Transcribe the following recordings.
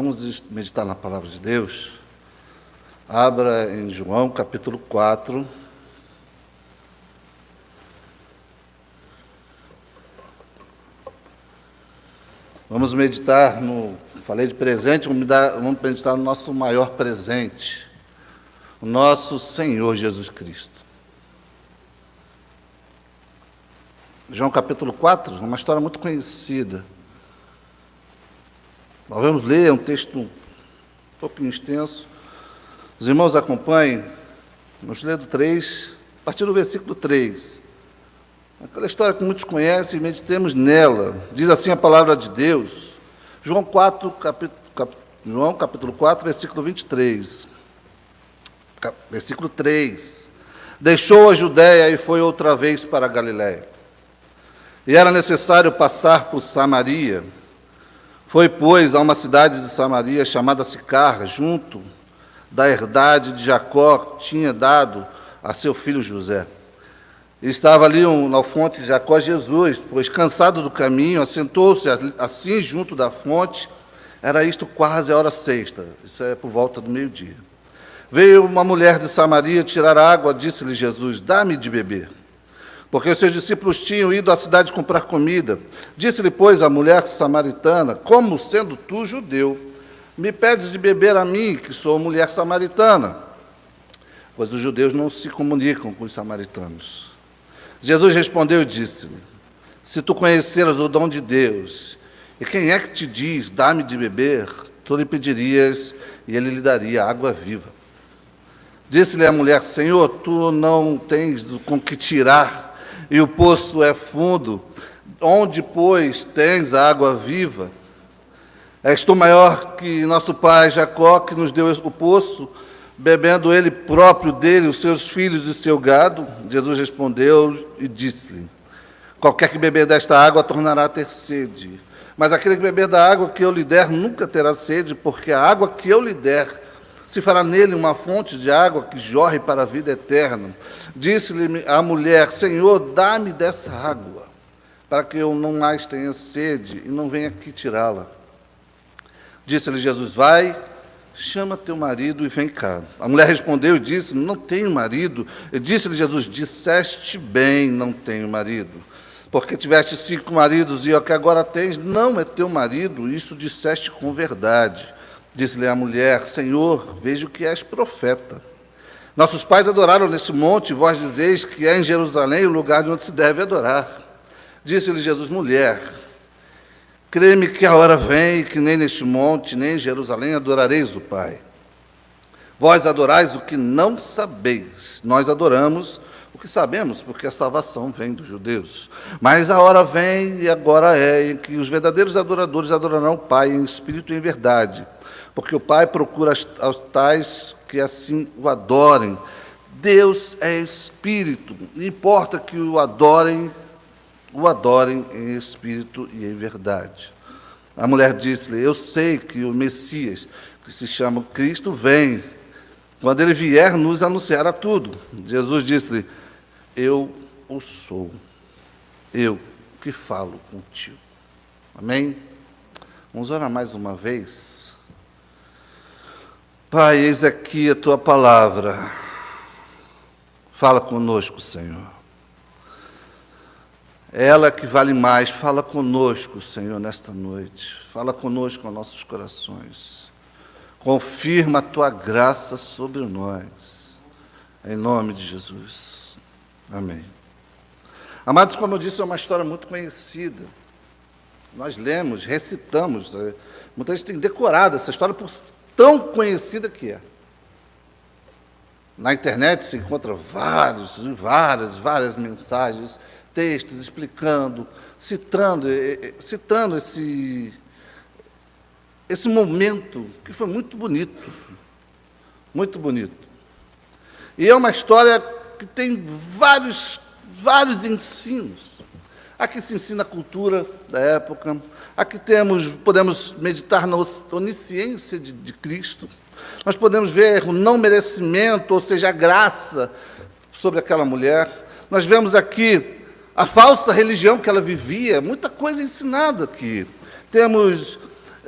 Vamos meditar na palavra de Deus. Abra em João, capítulo 4. Vamos meditar falei de presente, vamos meditar no nosso maior presente, o nosso Senhor Jesus Cristo. João capítulo 4, uma história muito conhecida. Nós vamos ler, é um texto um pouquinho extenso. Os irmãos acompanhem. Vamos ler do 3, a partir do versículo 3. Aquela história que muitos conhecem, meditemos nela. Diz assim a palavra de Deus. João capítulo 4, versículo 23. Versículo 3. Deixou a Judéia e foi outra vez para a Galiléia. E era necessário passar por Samaria. Foi, pois, a uma cidade de Samaria chamada Sicar, junto da herdade de Jacó, que tinha dado a seu filho José. E estava ali na fonte de Jacó Jesus, pois, cansado do caminho, assentou-se assim junto da fonte. Era isto quase a hora sexta, isso é por volta do meio-dia. Veio uma mulher de Samaria tirar água, disse-lhe Jesus: dá-me de beber. Porque os seus discípulos tinham ido à cidade comprar comida. Disse-lhe, pois, a mulher samaritana: como sendo tu judeu, me pedes de beber a mim, que sou mulher samaritana? Pois os judeus não se comunicam com os samaritanos. Jesus respondeu e disse-lhe: se tu conheceras o dom de Deus, e quem é que te diz, dá-me de beber, tu lhe pedirias, e ele lhe daria água viva. Disse-lhe a mulher: Senhor, tu não tens com que tirar, e o poço é fundo, onde, pois, tens a água viva? És tu maior que nosso pai Jacó, que nos deu o poço, bebendo ele próprio dele, os seus filhos e seu gado? Jesus respondeu e disse-lhe: qualquer que beber desta água tornará a ter sede, mas aquele que beber da água que eu lhe der nunca terá sede, porque a água que eu lhe der se fará nele uma fonte de água que jorre para a vida eterna. Disse-lhe a mulher: Senhor, dá-me dessa água, para que eu não mais tenha sede e não venha aqui tirá-la. Disse-lhe Jesus: vai, chama teu marido e vem cá. A mulher respondeu e disse: não tenho marido. E disse-lhe Jesus: disseste bem, não tenho marido. Porque tiveste 5 maridos e o que agora tens não é teu marido. Isso disseste com verdade. Disse-lhe a mulher: Senhor, vejo que és profeta. Nossos pais adoraram neste monte, e vós dizeis que é em Jerusalém o lugar onde se deve adorar. Disse-lhe Jesus: mulher, crê-me que a hora vem, que nem neste monte, nem em Jerusalém adorareis o Pai. Vós adorais o que não sabeis, nós adoramos o que sabemos, porque a salvação vem dos judeus. Mas a hora vem, e agora é, em que os verdadeiros adoradores adorarão o Pai em espírito e em verdade, porque o Pai procura aos tais que assim o adorem. Deus é Espírito, e importa que o adorem em espírito e em verdade. A mulher disse-lhe: eu sei que o Messias, que se chama Cristo, vem. Quando ele vier, nos anunciará tudo. Jesus disse-lhe: eu o sou, eu que falo contigo. Amém? Vamos orar mais uma vez. Pai, eis aqui a tua palavra. Fala conosco, Senhor. Ela que vale mais, fala conosco, Senhor, nesta noite. Fala conosco aos nossos corações. Confirma a tua graça sobre nós. Em nome de Jesus. Amém. Amados, como eu disse, é uma história muito conhecida. Nós lemos, recitamos. Muita gente tem decorado essa história por tão conhecida que é. Na internet se encontra várias mensagens, textos explicando, citando esse momento que foi muito bonito. Muito bonito. E é uma história que tem vários ensinos. Aqui se ensina a cultura da época. Aqui podemos meditar na onisciência de Cristo. Nós podemos ver o não merecimento, ou seja, a graça sobre aquela mulher. Nós vemos aqui a falsa religião que ela vivia, muita coisa ensinada aqui. Temos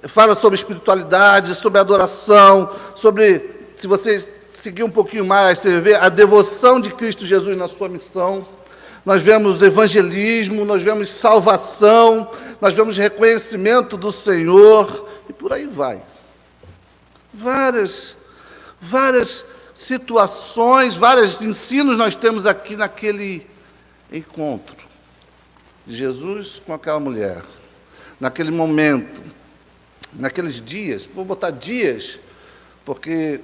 Fala sobre espiritualidade, sobre adoração, sobre, se você seguir um pouquinho mais, você vê a devoção de Cristo Jesus na sua missão. Nós vemos evangelismo, nós vemos salvação, nós vemos reconhecimento do Senhor, e por aí vai. Várias situações, vários ensinos nós temos aqui naquele encontro de Jesus com aquela mulher, naquele momento, naqueles dias. Vou botar dias, porque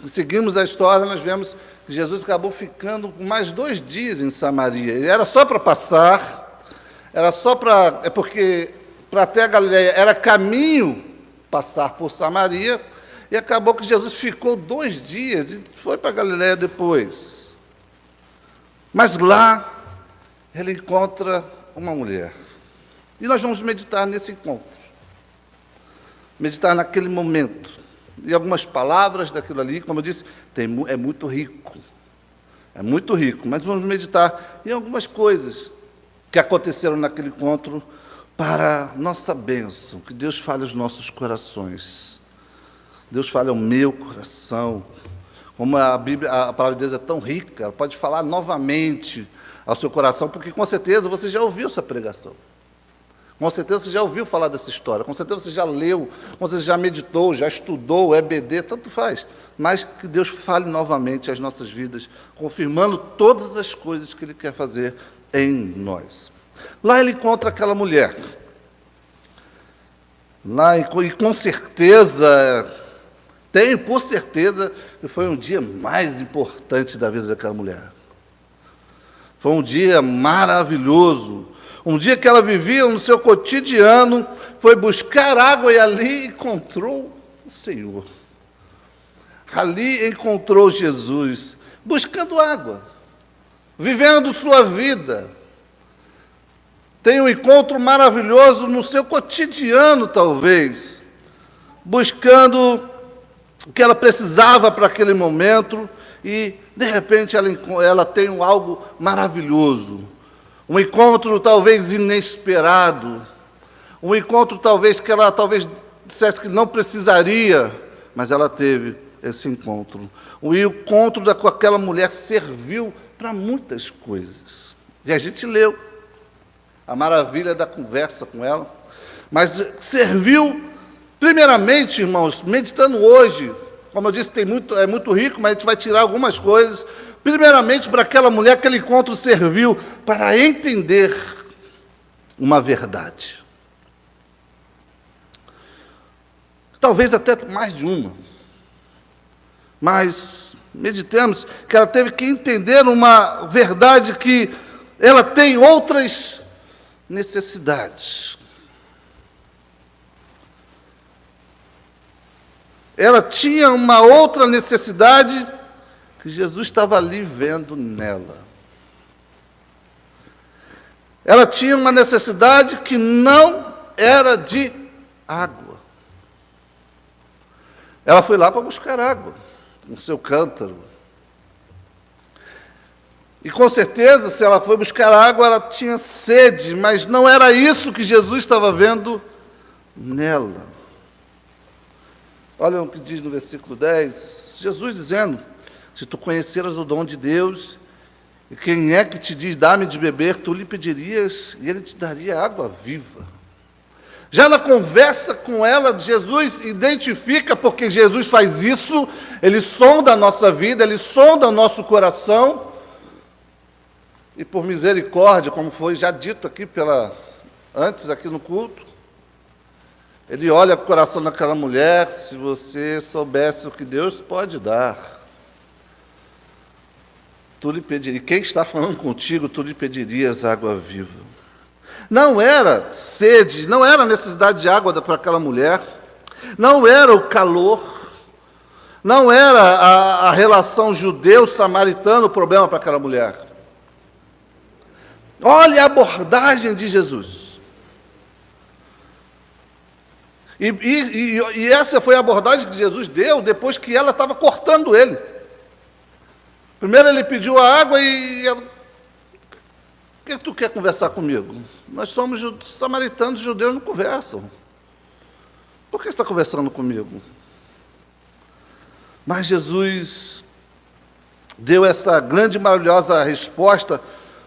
seguimos a história, nós vemos que Jesus acabou ficando mais 2 dias em Samaria. Ele era só para passar, era só para... É porque para até a Galileia era caminho passar por Samaria, e acabou que Jesus ficou 2 dias e foi para a Galileia depois. Mas lá ele encontra uma mulher. E nós vamos meditar nesse encontro. Meditar naquele momento. E algumas palavras daquilo ali, como eu disse, é muito rico. É muito rico, mas vamos meditar em algumas coisas que aconteceram naquele encontro para nossa bênção, que Deus fale aos nossos corações. Deus fale ao meu coração. Como a Bíblia, a palavra de Deus é tão rica, ela pode falar novamente ao seu coração, porque com certeza você já ouviu essa pregação. Com certeza você já ouviu falar dessa história, com certeza você já leu, com certeza você já meditou, já estudou, EBD, tanto faz. Mas que Deus fale novamente às nossas vidas, confirmando todas as coisas que Ele quer fazer em nós. Lá ele encontra aquela mulher. Lá, e com certeza, tenho por certeza que foi um dia mais importante da vida daquela mulher. Foi um dia maravilhoso. Um dia que ela vivia no seu cotidiano, foi buscar água e ali encontrou o Senhor. Ali encontrou Jesus, buscando água, vivendo sua vida. Tem um encontro maravilhoso no seu cotidiano, talvez, buscando o que ela precisava para aquele momento, e, de repente, ela tem algo maravilhoso. Um encontro talvez inesperado, um encontro talvez que ela dissesse que não precisaria, mas ela teve esse encontro. O encontro com aquela mulher serviu para muitas coisas. E a gente leu a maravilha da conversa com ela, mas serviu, primeiramente, irmãos, meditando hoje, como eu disse, é muito rico, mas a gente vai tirar algumas coisas. Primeiramente, para aquela mulher, aquele encontro serviu para entender uma verdade. Talvez até mais de uma. Mas meditemos que ela teve que entender uma verdade, que ela tem outras necessidades. Ela tinha uma outra necessidade que Jesus estava ali vendo nela. Ela tinha uma necessidade que não era de água. Ela foi lá para buscar água, com seu cântaro. E com certeza, se ela foi buscar água, ela tinha sede, mas não era isso que Jesus estava vendo nela. Olha o que diz no versículo 10, Jesus dizendo: se tu conheceras o dom de Deus, e quem é que te diz, dá-me de beber, tu lhe pedirias, e ele te daria água viva. Já na conversa com ela, Jesus identifica, porque Jesus faz isso, ele sonda a nossa vida, ele sonda o nosso coração, e por misericórdia, como foi já dito aqui antes aqui no culto, ele olha o coração daquela mulher. Se você soubesse o que Deus pode dar, tu lhe pedirias, quem está falando contigo, tu lhe pedirias água viva. Não era sede, não era necessidade de água para aquela mulher, não era o calor, não era a relação judeu-samaritano o problema para aquela mulher. Olha a abordagem de Jesus. E essa foi a abordagem que Jesus deu depois que ela estava cortando ele. Primeiro ele pediu a água e ela: o que tu quer conversar comigo? Nós somos samaritanos, judeus não conversam. Por que você está conversando comigo? Mas Jesus deu essa grande e maravilhosa resposta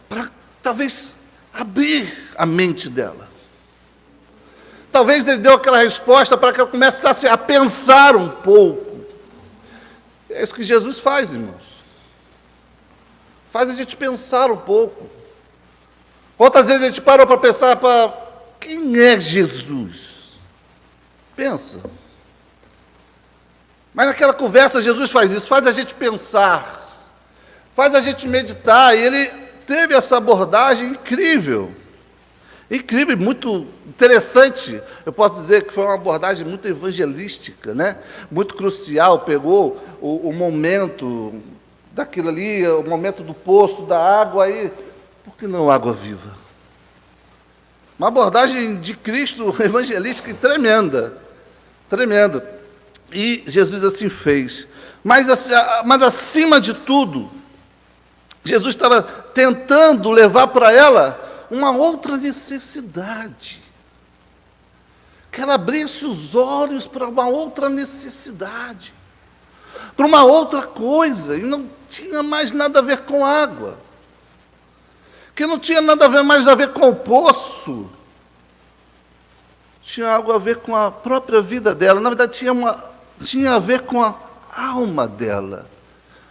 para talvez abrir a mente dela. Talvez ele deu aquela resposta para que ela começasse a pensar um pouco. É isso que Jesus faz, irmãos. Faz a gente pensar um pouco. Quantas vezes a gente parou para pensar, quem é Jesus? Pensa. Mas naquela conversa Jesus faz isso, faz a gente pensar, faz a gente meditar, e ele teve essa abordagem incrível, muito interessante. Eu posso dizer que foi uma abordagem muito evangelística, né? Muito crucial. Pegou o momento daquilo ali, o momento do poço, da água, aí, por que não água viva? Uma abordagem de Cristo evangelística tremenda, tremenda. E Jesus assim fez. Mas acima de tudo, Jesus estava tentando levar para ela uma outra necessidade. Que ela abrisse os olhos para uma outra necessidade. Para uma outra coisa. E não tinha mais nada a ver com água. Que não tinha nada mais a ver com o poço. Tinha algo a ver com a própria vida dela. Na verdade, tinha a ver com a alma dela,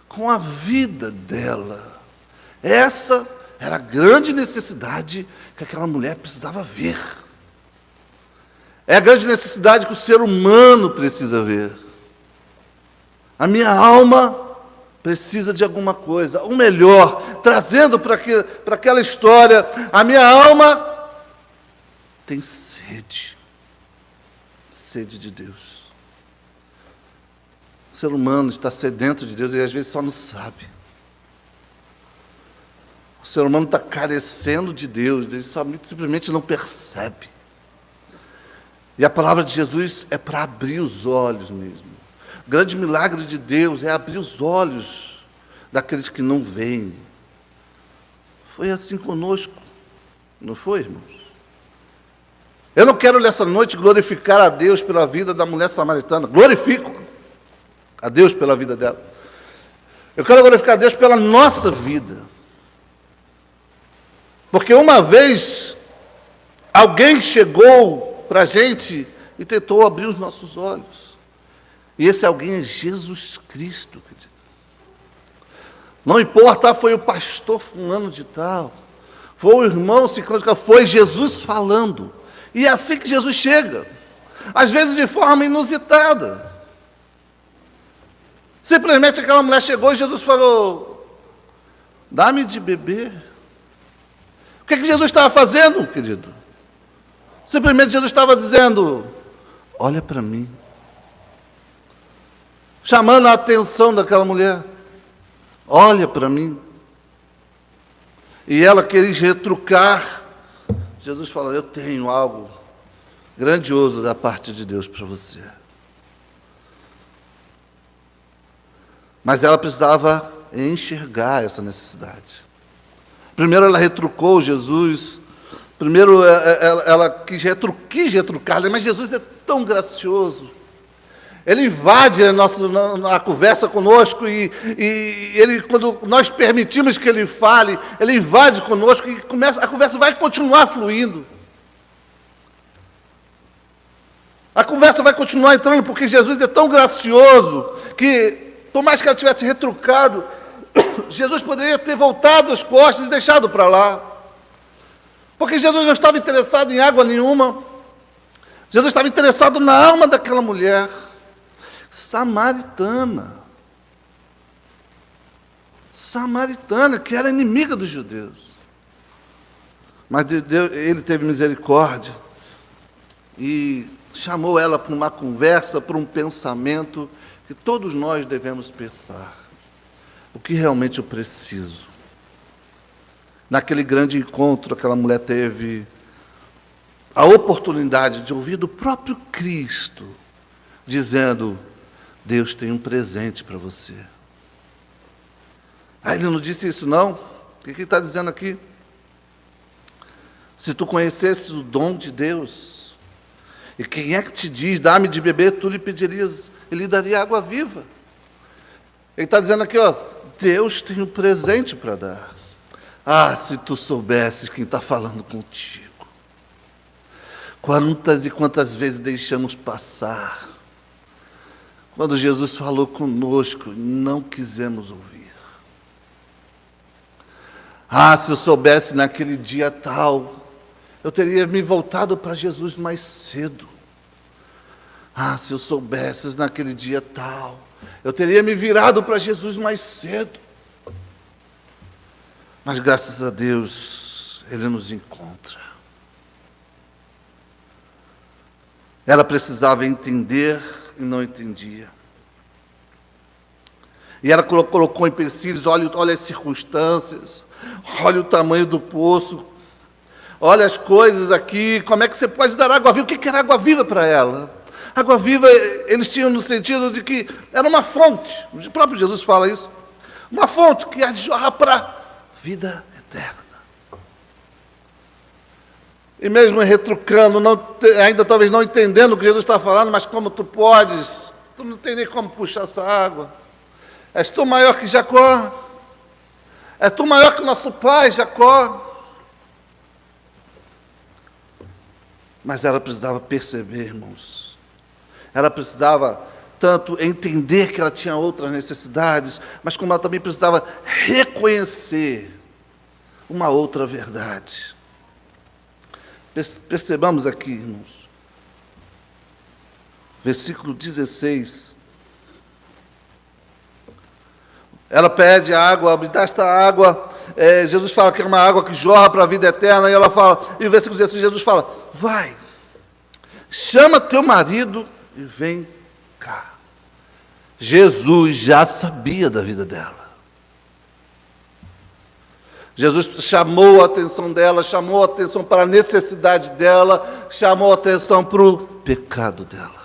com a vida dela. Essa era a grande necessidade que aquela mulher precisava ver. É a grande necessidade que o ser humano precisa ver. A minha alma precisa de alguma coisa, ou melhor, trazendo para aquela história, a minha alma tem sede de Deus. O ser humano está sedento de Deus e às vezes só não sabe. O ser humano está carecendo de Deus, ele simplesmente não percebe. E a palavra de Jesus é para abrir os olhos mesmo. O grande milagre de Deus é abrir os olhos daqueles que não veem. Foi assim conosco, não foi, irmãos? Eu não quero nessa noite glorificar a Deus pela vida da mulher samaritana. Glorifico a Deus pela vida dela. Eu quero glorificar a Deus pela nossa vida. Porque uma vez, alguém chegou para a gente e tentou abrir os nossos olhos. E esse alguém é Jesus Cristo, querido. Não importa, foi o pastor fulano de tal, foi o irmão ciclano de tal, foi Jesus falando. E é assim que Jesus chega, às vezes de forma inusitada. Simplesmente aquela mulher chegou e Jesus falou, dá-me de beber. O que Jesus estava fazendo, querido? Simplesmente Jesus estava dizendo, olha para mim. Chamando a atenção daquela mulher. Olha para mim. E ela queria retrucar. Jesus falou, eu tenho algo grandioso da parte de Deus para você. Mas ela precisava enxergar essa necessidade. Primeiro ela retrucou Jesus. Primeiro ela quis retrucar, mas Jesus é tão gracioso. Ele invade a conversa conosco e ele, quando nós permitimos que ele fale, ele invade conosco e a conversa vai continuar fluindo. A conversa vai continuar entrando, porque Jesus é tão gracioso que, por mais que ela tivesse retrucado, Jesus poderia ter voltado as costas e deixado para lá. Porque Jesus não estava interessado em água nenhuma. Jesus estava interessado na alma daquela mulher samaritana, que era inimiga dos judeus. Mas ele teve misericórdia e chamou ela para uma conversa, para um pensamento que todos nós devemos pensar. O que realmente eu preciso? Naquele grande encontro, aquela mulher teve a oportunidade de ouvir do próprio Cristo, dizendo, Deus tem um presente para você. Ah, ele não disse isso não? O que ele está dizendo aqui? Se tu conhecesses o dom de Deus, E quem é que te diz, dá-me de beber, tu lhe pedirias, ele lhe daria água viva. Ele está dizendo aqui, ó, Deus tem um presente para dar. Ah, se tu soubesses quem está falando contigo. Quantas e quantas vezes deixamos passar. Quando Jesus falou conosco, não quisemos ouvir. Ah, se eu soubesse naquele dia tal, eu teria me voltado para Jesus mais cedo. Ah, se eu soubesse naquele dia tal, eu teria me virado para Jesus mais cedo. Mas graças a Deus, Ele nos encontra. Ela precisava entender e não entendia. E ela colocou em empecilhos, olha as circunstâncias, olha o tamanho do poço, olha as coisas aqui, como é que você pode dar água viva? O que era água viva para ela? Água viva, eles tinham no sentido de que era uma fonte, o próprio Jesus fala isso, uma fonte que há de jorrar para a vida eterna. E mesmo retrucando, ainda talvez não entendendo o que Jesus está falando, mas como tu podes, tu não tem nem como puxar essa água. És tu maior que Jacó? És tu maior que nosso pai, Jacó? Mas ela precisava perceber, irmãos. Ela precisava tanto entender que ela tinha outras necessidades, mas como ela também precisava reconhecer uma outra verdade. Percebamos aqui, irmãos. Versículo 16. Ela pede água, me dá esta água. Jesus fala que é uma água que jorra para a vida eterna. E ela fala, e o versículo 16, Jesus fala, vai, chama teu marido e vem cá. Jesus já sabia da vida dela. Jesus chamou a atenção dela, chamou a atenção para a necessidade dela, chamou a atenção para o pecado dela.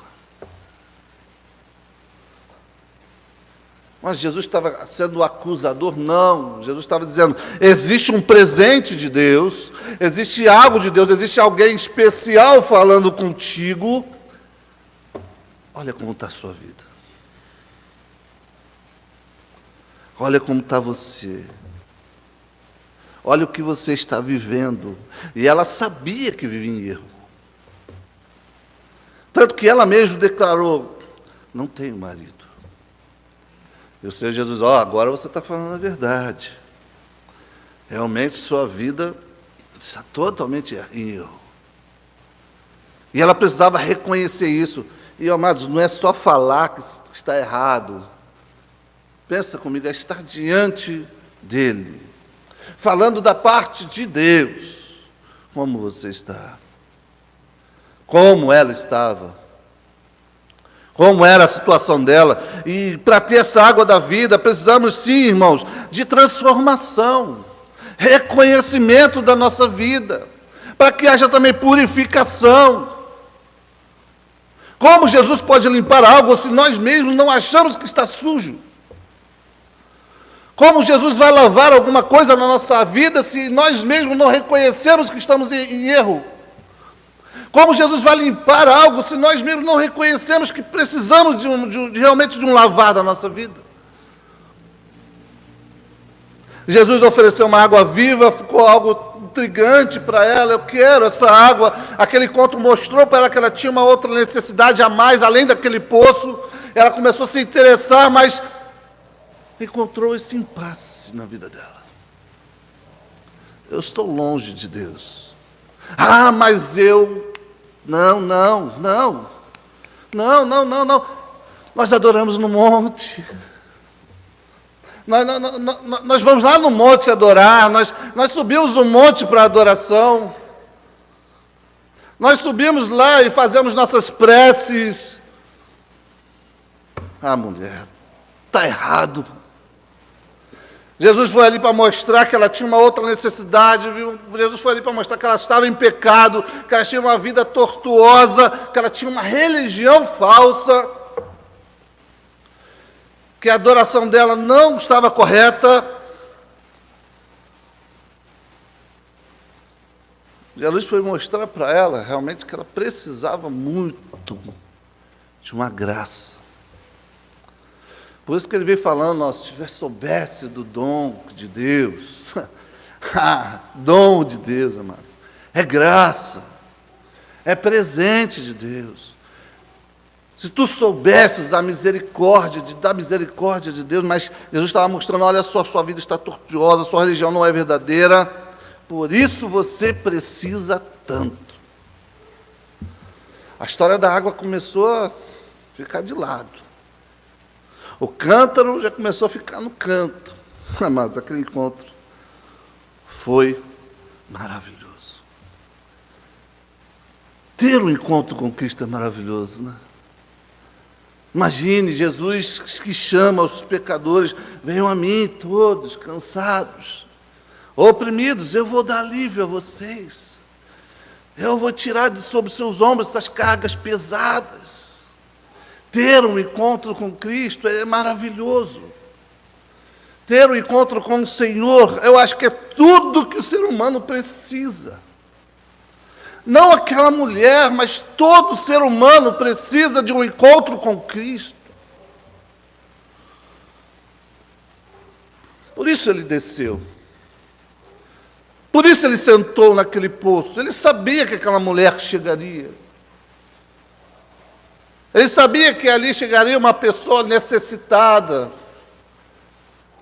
Mas Jesus estava sendo o acusador? Não. Jesus estava dizendo, existe um presente de Deus, existe algo de Deus, existe alguém especial falando contigo. Olha como está a sua vida. Olha como está você. Olha o que você está vivendo. E ela sabia que vivia em erro. Tanto que ela mesma declarou, não tenho marido. E o Senhor Jesus, agora você está falando a verdade. Realmente sua vida está totalmente em erro. E ela precisava reconhecer isso. E, amados, não é só falar que está errado. Pensa comigo, é estar diante dele. Falando da parte de Deus. Como você está? Como ela estava? Como era a situação dela? E para ter essa água da vida, precisamos sim, irmãos, de transformação. Reconhecimento da nossa vida. Para que haja também purificação. Como Jesus pode limpar algo se nós mesmos não achamos que está sujo? Como Jesus vai lavar alguma coisa na nossa vida se nós mesmos não reconhecemos que estamos em erro? Como Jesus vai limpar algo se nós mesmos não reconhecemos que precisamos realmente de um lavar da nossa vida? Jesus ofereceu uma água viva, ficou algo intrigante para ela, eu quero essa água. Aquele encontro mostrou para ela que ela tinha uma outra necessidade a mais, além daquele poço. Ela começou a se interessar, mas encontrou esse impasse na vida dela. Eu estou longe de Deus. Mas eu... Não. Nós adoramos no monte. Nós vamos lá no monte adorar. Nós subimos o monte para adoração. Nós subimos lá e fazemos nossas preces. Mulher, está errado. Jesus foi ali para mostrar que ela tinha uma outra necessidade, viu? Jesus foi ali para mostrar que ela estava em pecado, que ela tinha uma vida tortuosa, que ela tinha uma religião falsa, que a adoração dela não estava correta. Jesus foi mostrar para ela realmente que ela precisava muito de uma graça. Por isso que ele veio falando, ó, se tivesse soubesse do dom de Deus, dom de Deus, amados, é graça, é presente de Deus. Se tu soubesses da misericórdia de Deus, mas Jesus estava mostrando, olha só, sua vida está tortuosa, sua religião não é verdadeira, por isso você precisa tanto. A história da água começou a ficar de lado. O cântaro já começou a ficar no canto. Mas aquele encontro foi maravilhoso. Ter um encontro com Cristo é maravilhoso, né? Imagine Jesus que chama os pecadores, venham a mim todos cansados, oprimidos, eu vou dar alívio a vocês. Eu vou tirar de sobre seus ombros essas cargas pesadas. Ter um encontro com Cristo é maravilhoso. Ter um encontro com o Senhor, eu acho que é tudo que o ser humano precisa. Não aquela mulher, mas todo ser humano precisa de um encontro com Cristo. Por isso ele desceu. Por isso ele sentou naquele poço. Ele sabia que aquela mulher chegaria. Ele sabia que ali chegaria uma pessoa necessitada.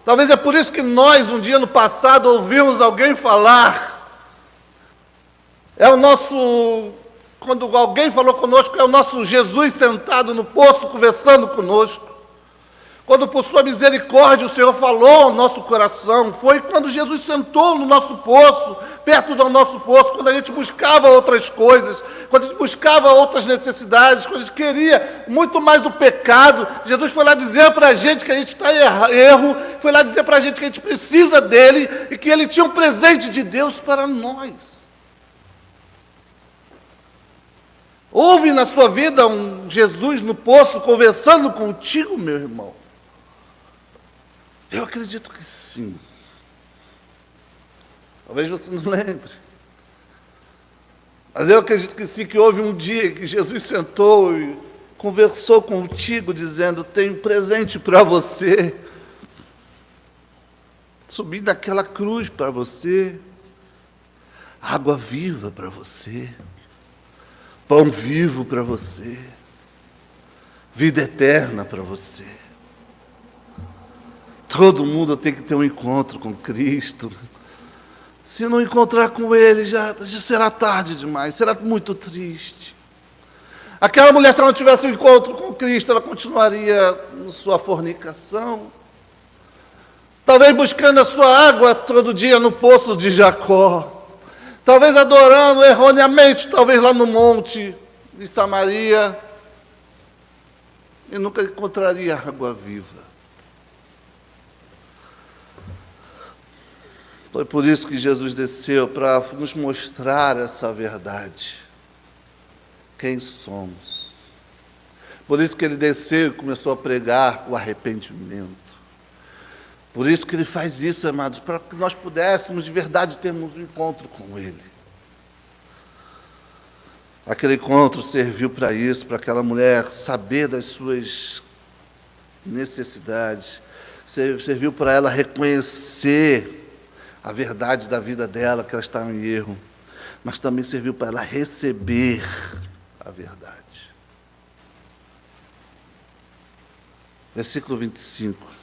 Talvez é por isso que nós, um dia no passado, ouvimos alguém falar. É o nosso, quando alguém falou conosco, é o nosso Jesus sentado no poço, conversando conosco. Quando por sua misericórdia o Senhor falou ao nosso coração, foi quando Jesus sentou no nosso poço, perto do nosso poço, quando a gente buscava outras coisas, quando a gente buscava outras necessidades, quando a gente queria muito mais do pecado, Jesus foi lá dizer para a gente que a gente está em erro, foi lá dizer para a gente que a gente precisa dele e que ele tinha um presente de Deus para nós. Houve na sua vida um Jesus no poço conversando contigo, meu irmão? Eu acredito que sim. Talvez você não lembre. Mas eu acredito que sim, que houve um dia que Jesus sentou e conversou contigo, dizendo, tenho presente para você. Subi daquela cruz para você. Água viva para você. Pão vivo para você, vida eterna para você. Todo mundo tem que ter um encontro com Cristo. Se não encontrar com Ele, já será tarde demais, será muito triste. Aquela mulher, se ela não tivesse um encontro com Cristo, ela continuaria na sua fornicação. Talvez buscando a sua água todo dia no poço de Jacó. Talvez adorando erroneamente, talvez lá no monte de Samaria, e nunca encontraria água viva. Foi por isso que Jesus desceu, para nos mostrar essa verdade. Quem somos. Por isso que ele desceu e começou a pregar o arrependimento. Por isso que ele faz isso, amados, para que nós pudéssemos de verdade termos um encontro com ele. Aquele encontro serviu para isso, para aquela mulher saber das suas necessidades, serviu para ela reconhecer a verdade da vida dela, que ela estava em erro, mas também serviu para ela receber a verdade. Versículo 25.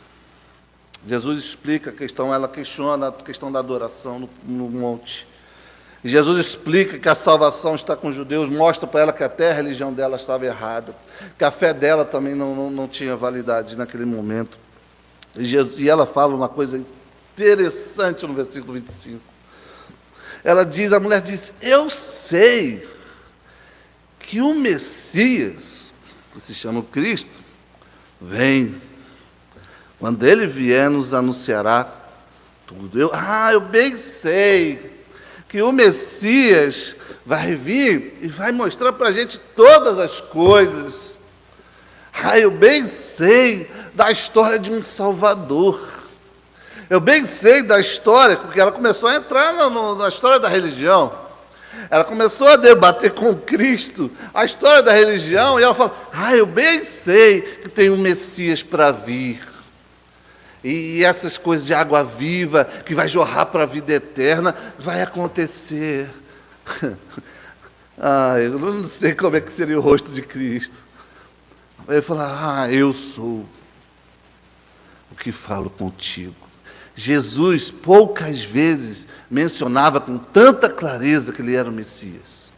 Jesus explica a questão, ela questiona a questão da adoração no monte. E Jesus explica que a salvação está com os judeus, mostra para ela que até a religião dela estava errada, que a fé dela também não tinha validade naquele momento. E ela fala uma coisa interessante no versículo 25. Ela diz, a mulher diz, eu sei que o Messias, que se chama Cristo, vem. Quando ele vier, nos anunciará tudo. Eu bem sei que o Messias vai vir e vai mostrar para a gente todas as coisas. Eu bem sei da história de um Salvador. Eu bem sei da história, porque ela começou a entrar na história da religião. Ela começou a debater com Cristo a história da religião, e ela falou: eu bem sei que tem um Messias para vir. E essas coisas de água viva, que vai jorrar para a vida eterna, vai acontecer. Eu não sei como é que seria o rosto de Cristo. Ele falou: eu sou o que falo contigo. Jesus poucas vezes mencionava com tanta clareza que ele era o Messias.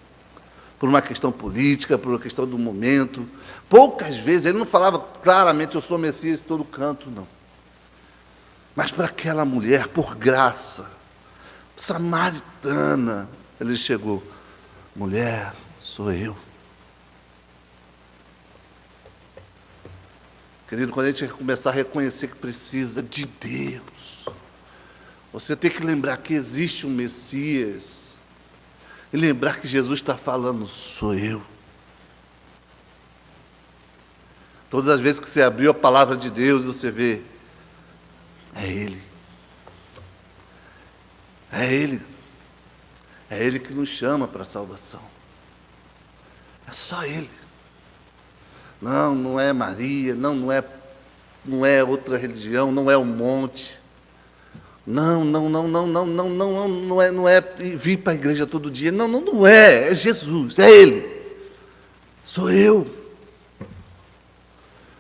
Por uma questão política, por uma questão do momento. Poucas vezes, ele não falava claramente: eu sou o Messias em todo canto, não. Mas para aquela mulher, por graça, samaritana, ele chegou: mulher, sou eu. Querido, quando a gente começar a reconhecer que precisa de Deus, você tem que lembrar que existe um Messias, e lembrar que Jesus está falando: sou eu. Todas as vezes que você abriu a palavra de Deus, você vê: é Ele. É Ele. É Ele que nos chama para a salvação. É só Ele. Não é Maria, não é outra religião, não é um monte. Não é vir para a igreja todo dia. Não é. É Jesus, é Ele. Sou eu.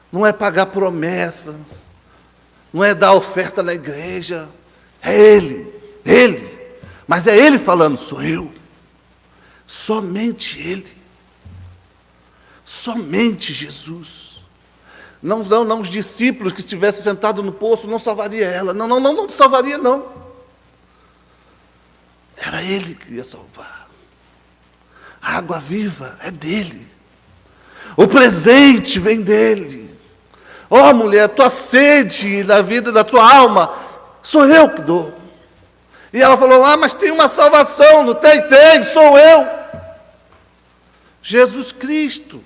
Não é pagar promessa. Não é dar oferta na igreja. É Ele. Mas é Ele falando: sou eu. Somente Ele. Somente Jesus. Não, os discípulos que estivessem sentados no poço não salvaria ela. Não salvaria, não. Era Ele que ia salvar. A água viva é dele. O presente vem dele. Mulher, tua sede na vida da tua alma, sou eu que dou. E ela falou: mas tem uma salvação. Não tem? Tem, sou eu. Jesus Cristo.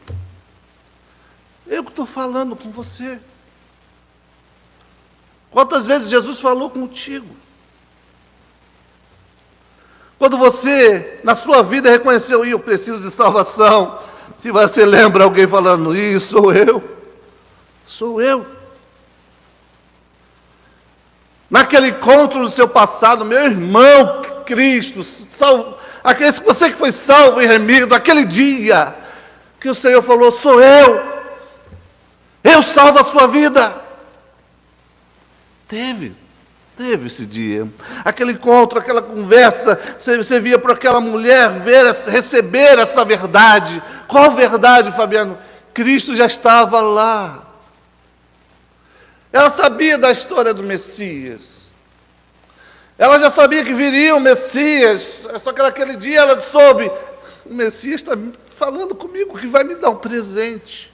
Eu que estou falando com você. Quantas vezes Jesus falou contigo? Quando você, na sua vida, reconheceu: eu preciso de salvação. Se você lembra alguém falando: isso sou eu. Sou eu. Naquele encontro do seu passado, meu irmão Cristo, você que foi salvo e remido, aquele dia que o Senhor falou: sou eu. Eu salvo a sua vida. Teve esse dia. Aquele encontro, aquela conversa, você via para aquela mulher receber essa verdade. Qual verdade, Fabiano? Cristo já estava lá. Ela sabia da história do Messias. Ela já sabia que viria o Messias. Só que naquele dia ela soube: o Messias está falando comigo que vai me dar um presente.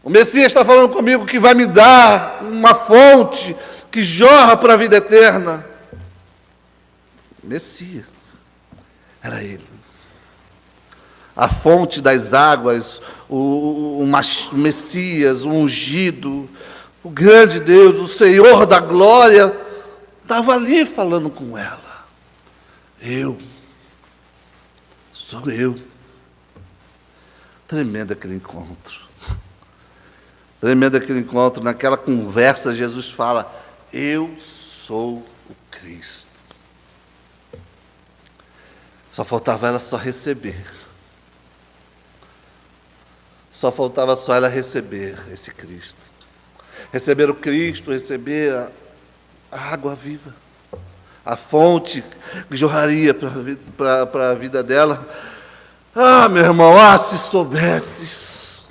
O Messias está falando comigo que vai me dar uma fonte que jorra para a vida eterna. Messias. Era Ele. A fonte das águas, o Messias, o ungido, o grande Deus, o Senhor da glória, estava ali falando com ela. Sou eu. Tremendo aquele encontro. Tremendo aquele encontro. Naquela conversa, Jesus fala: eu sou o Cristo. Só faltava ela só receber. Só faltava só ela receber esse Cristo. Receber o Cristo, receber a água viva. A fonte que jorraria para a vida dela. Meu irmão, se soubesses.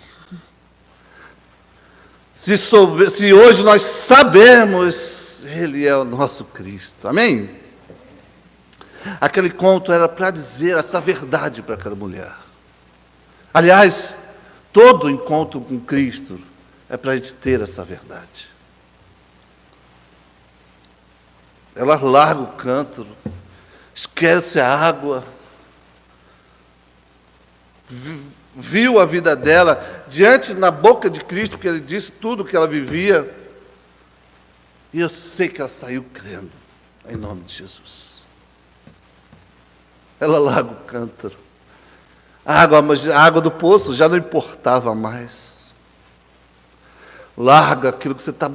Se hoje nós sabemos, Ele é o nosso Cristo. Amém? Aquele conto era para dizer essa verdade para aquela mulher. Aliás, todo encontro com Cristo é para a gente ter essa verdade. Ela larga o cântaro, esquece a água, viu a vida dela diante na boca de Cristo, que Ele disse tudo o que ela vivia, e eu sei que ela saiu crendo, em nome de Jesus. Ela larga o cântaro. A água do poço já não importava mais. Larga aquilo que você está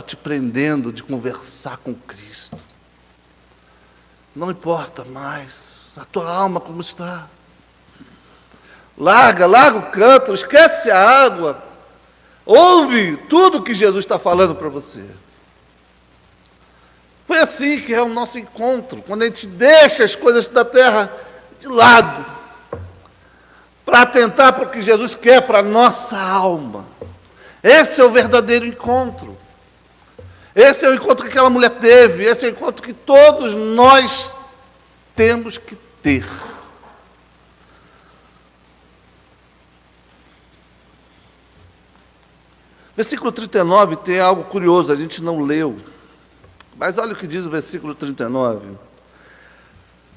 te prendendo de conversar com Cristo. Não importa mais a tua alma como está. Larga o cântaro, esquece a água. Ouve tudo que Jesus está falando para você. Foi assim que é o nosso encontro, quando a gente deixa as coisas da terra de lado, para atentar para o que Jesus quer para a nossa alma. Esse é o verdadeiro encontro. Esse é o encontro que aquela mulher teve, esse é o encontro que todos nós temos que ter. Versículo 39 tem algo curioso, a gente não leu. Mas olha o que diz o versículo 39.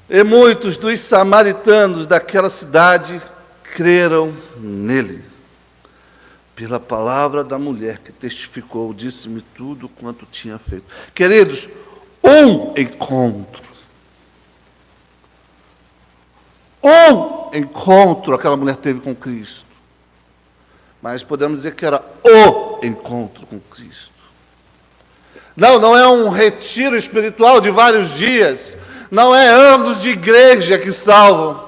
E muitos dos samaritanos daquela cidade creram nele. Pela palavra da mulher que testificou, disse-me tudo quanto tinha feito. Queridos, um encontro aquela mulher teve com Cristo. Mas podemos dizer que era o encontro com Cristo. Não é um retiro espiritual de vários dias. Não é anos de igreja que salvam.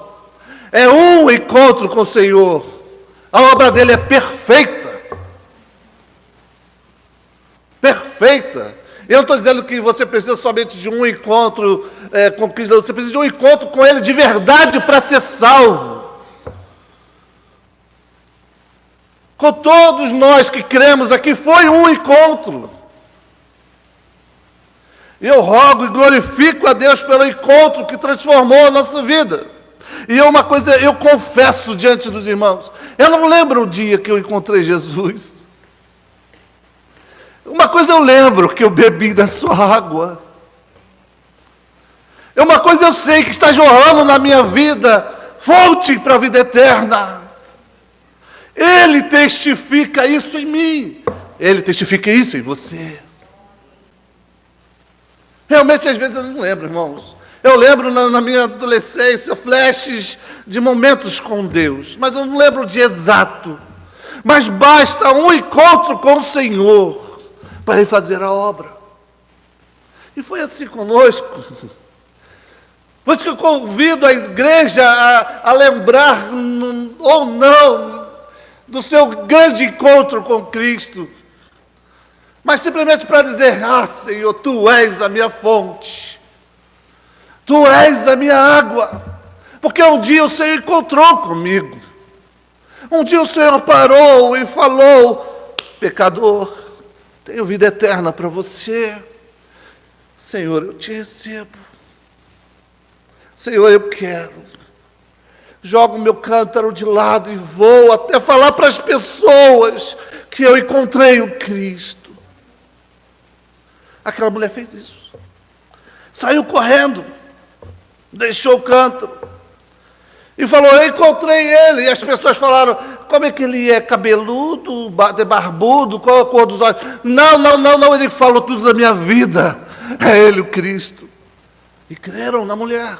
É um encontro com o Senhor. A obra dele é perfeita. Perfeita. Eu não estou dizendo que você precisa somente de um encontro com Cristo. Você precisa de um encontro com Ele de verdade para ser salvo. Com todos nós que cremos aqui, foi um encontro. E eu rogo e glorifico a Deus pelo encontro que transformou a nossa vida. E uma coisa, eu confesso diante dos irmãos, eu não lembro o dia que eu encontrei Jesus. Uma coisa eu lembro, que eu bebi da sua água. Uma coisa eu sei que está jorrando na minha vida, fonte para a vida eterna. Ele testifica isso em mim. Ele testifica isso em você. Realmente, às vezes, eu não lembro, irmãos. Eu lembro na minha adolescência, flashes de momentos com Deus, mas eu não lembro o dia exato. Mas basta um encontro com o Senhor para Ele fazer a obra. E foi assim conosco. Por isso que eu convido a igreja a lembrar, ou não, do seu grande encontro com Cristo. Mas simplesmente para dizer, Senhor, Tu és a minha fonte, Tu és a minha água, porque um dia o Senhor encontrou comigo, um dia o Senhor parou e falou, pecador, tenho vida eterna para você, Senhor, eu te recebo, Senhor, eu quero, jogo o meu cântaro de lado e vou até falar para as pessoas que eu encontrei o Cristo. Aquela mulher fez isso. Saiu correndo, deixou o cântaro e falou, eu encontrei ele. E as pessoas falaram, como é que ele é? Cabeludo, barbudo, qual a cor dos olhos? Não, ele falou tudo da minha vida. É ele o Cristo. E creram na mulher.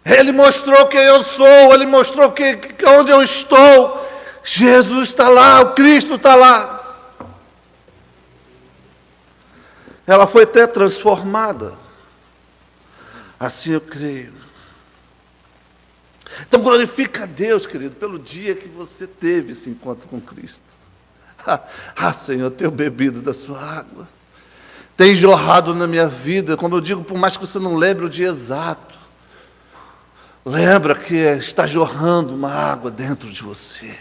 Ele mostrou quem eu sou, ele mostrou onde eu estou. Jesus está lá, o Cristo está lá. Ela foi até transformada. Assim eu creio. Então glorifica a Deus, querido, pelo dia que você teve esse encontro com Cristo. Senhor, eu tenho bebido da sua água. Tem jorrado na minha vida, como eu digo, por mais que você não lembre o dia exato. Lembra que está jorrando uma água dentro de você.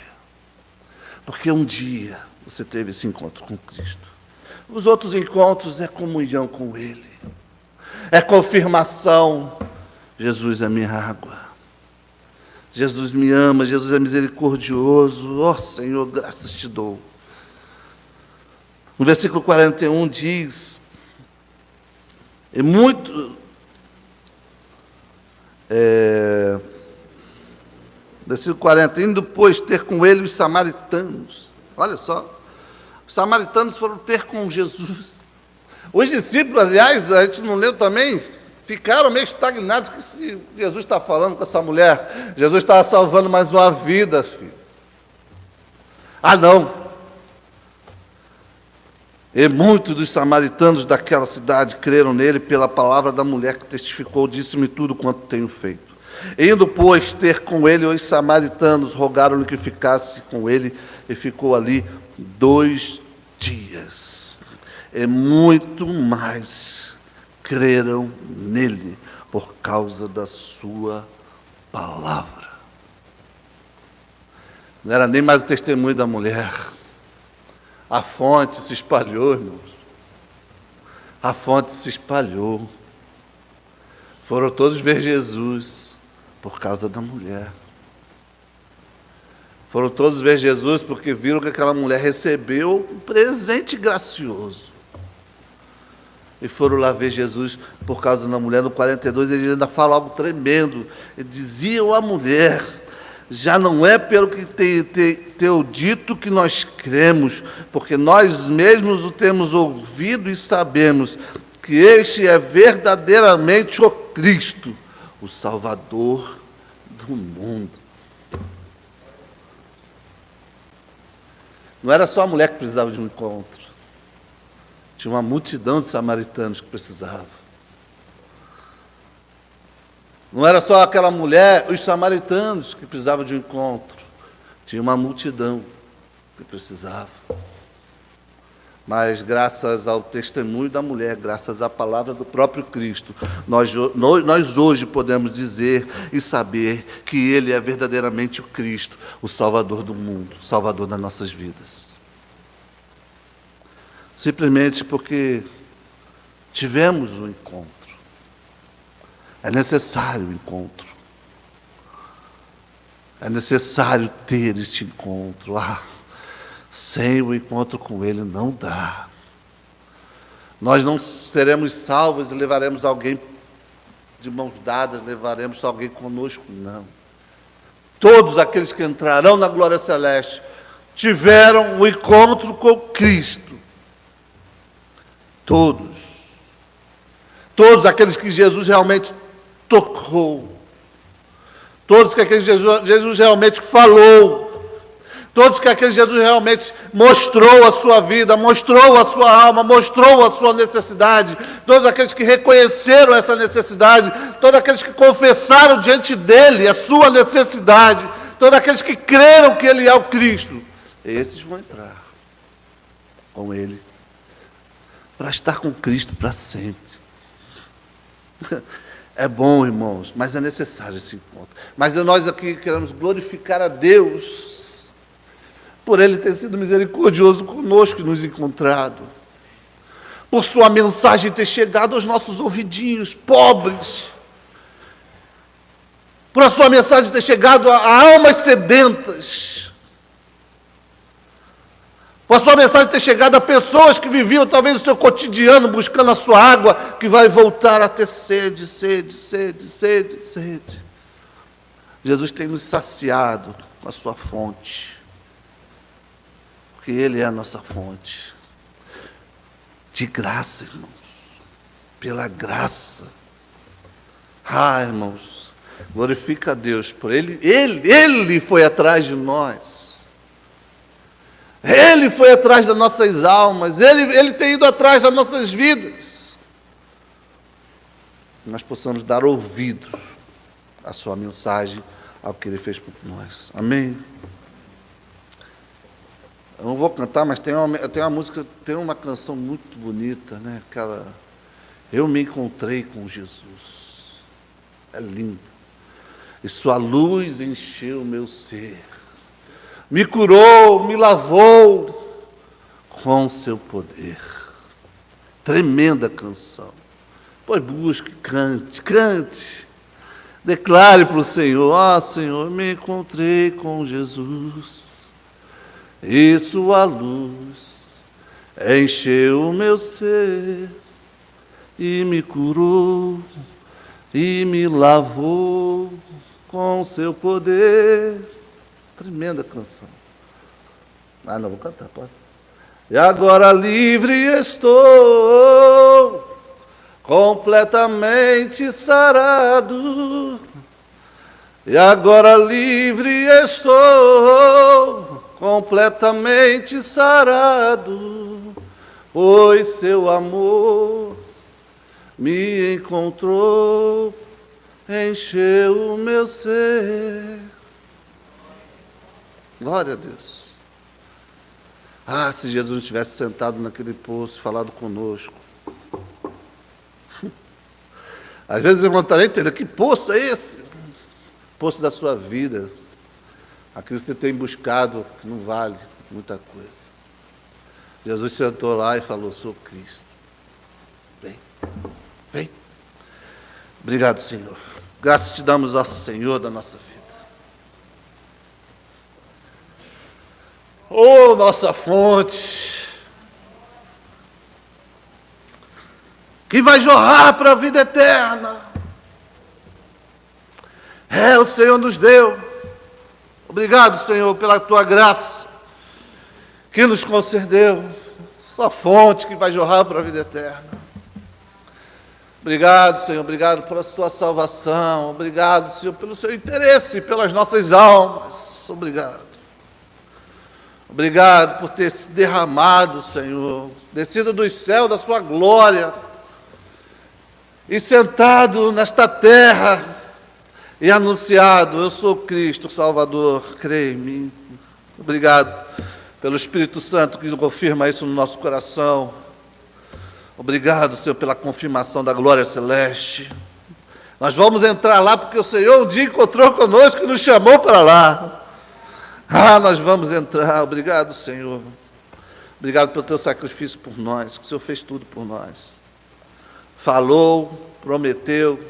Porque um dia você teve esse encontro com Cristo. Os outros encontros é comunhão com Ele. É confirmação. Jesus é minha água. Jesus me ama, Jesus é misericordioso. Senhor, graças te dou. No versículo 41 diz, versículo 40, indo, pois, ter com ele os samaritanos. Olha só, os samaritanos foram ter com Jesus. Os discípulos, aliás, a gente não leu também, ficaram meio estagnados, que se Jesus está falando com essa mulher, Jesus estava salvando mais uma vida, filho. Ah, não. E muitos dos samaritanos daquela cidade creram nele pela palavra da mulher que testificou, disse-me tudo quanto tenho feito. Indo, pois, ter com ele os samaritanos, rogaram-lhe que ficasse com ele, e ficou ali 2 dias. E muito mais creram nele por causa da sua palavra. Não era nem mais o testemunho da mulher. A fonte se espalhou, irmãos. A fonte se espalhou. Foram todos ver Jesus por causa da mulher. Foram todos ver Jesus porque viram que aquela mulher recebeu um presente gracioso. E foram lá ver Jesus por causa da mulher. No 42 ele ainda fala algo tremendo. Ele dizia à mulher: já não é pelo que teu dito que nós cremos, porque nós mesmos o temos ouvido e sabemos que este é verdadeiramente o Cristo, o Salvador do mundo. Não era só a mulher que precisava de um encontro. Tinha uma multidão de samaritanos que precisavam. Não era só aquela mulher, os samaritanos que precisavam de um encontro. Tinha uma multidão que precisava. Mas graças ao testemunho da mulher, graças à palavra do próprio Cristo, nós hoje podemos dizer e saber que Ele é verdadeiramente o Cristo, o Salvador do mundo, o Salvador das nossas vidas. Simplesmente porque tivemos um encontro. É necessário o encontro. É necessário ter este encontro. Sem o encontro com Ele não dá. Nós não seremos salvos e levaremos alguém de mãos dadas, levaremos alguém conosco, não. Todos aqueles que entrarão na glória celeste tiveram um encontro com Cristo. Todos. Todos aqueles que Jesus realmente tocou. Todos que aquele Jesus realmente falou. Todos que aquele Jesus realmente mostrou a sua vida, mostrou a sua alma, mostrou a sua necessidade. Todos aqueles que reconheceram essa necessidade. Todos aqueles que confessaram diante dele a sua necessidade. Todos aqueles que creram que ele é o Cristo. Esses vão entrar com ele. Para estar com Cristo para sempre. É bom, irmãos, mas é necessário esse encontro. Mas nós aqui queremos glorificar a Deus por Ele ter sido misericordioso conosco e nos encontrado. Por sua mensagem ter chegado aos nossos ouvidinhos pobres. Por a sua mensagem ter chegado a almas sedentas. Por a sua mensagem ter chegado a pessoas que viviam talvez o seu cotidiano buscando a sua água, que vai voltar a ter sede, sede, sede, sede, sede. Jesus tem nos saciado com a sua fonte. Porque Ele é a nossa fonte. De graça, irmãos. Pela graça. Irmãos, glorifica a Deus por Ele. Ele foi atrás de nós. Ele foi atrás das nossas almas. Ele tem ido atrás das nossas vidas. Nós possamos dar ouvido à sua mensagem, ao que Ele fez por nós. Amém? Eu não vou cantar, mas tem uma música, tem uma canção muito bonita, né? Aquela, eu me encontrei com Jesus. É lindo. E sua luz encheu o meu ser. Me curou, me lavou com seu poder. Tremenda canção. Pois busque, cante. Declare para o Senhor: Senhor, me encontrei com Jesus. E sua luz encheu o meu ser, e me curou, e me lavou com seu poder. Tremenda canção. Não vou cantar, posso? E agora livre estou, completamente sarado. E agora livre estou, completamente sarado, pois seu amor me encontrou, encheu o meu ser. Glória a Deus. Ah, se Jesus não tivesse sentado naquele poço e falado conosco. Às vezes eu não estou entendendo, que poço é esse? Poço da sua vida. Aquilo que você tem buscado, que não vale muita coisa. Jesus sentou lá e falou, sou Cristo. Vem, vem. Obrigado, Senhor. Graças te damos, ó Senhor, da nossa vida. Oh, nossa fonte, que vai jorrar para a vida eterna. O Senhor nos deu. Obrigado, Senhor, pela tua graça que nos concedeu. Essa fonte que vai jorrar para a vida eterna. Obrigado, Senhor, obrigado pela tua salvação. Obrigado, Senhor, pelo seu interesse pelas nossas almas. Obrigado. Obrigado por ter se derramado, Senhor, descido dos céus da sua glória e sentado nesta terra e anunciado, eu sou Cristo, Salvador, creia em mim. Obrigado pelo Espírito Santo que confirma isso no nosso coração. Obrigado, Senhor, pela confirmação da glória celeste. Nós vamos entrar lá porque o Senhor um dia encontrou conosco e nos chamou para lá. Nós vamos entrar. Obrigado, Senhor. Obrigado pelo teu sacrifício por nós, que o Senhor fez tudo por nós. Falou, prometeu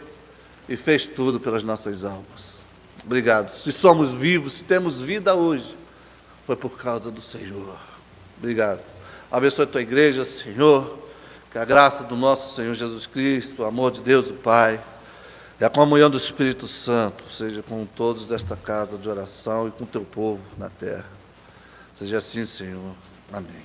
e fez tudo pelas nossas almas. Obrigado. Se somos vivos, se temos vida hoje, foi por causa do Senhor. Obrigado. Abençoe a tua igreja, Senhor. Que a graça do nosso Senhor Jesus Cristo, o amor de Deus, o Pai, e a comunhão do Espírito Santo seja com todos desta casa de oração e com o teu povo na terra. Seja assim, Senhor. Amém.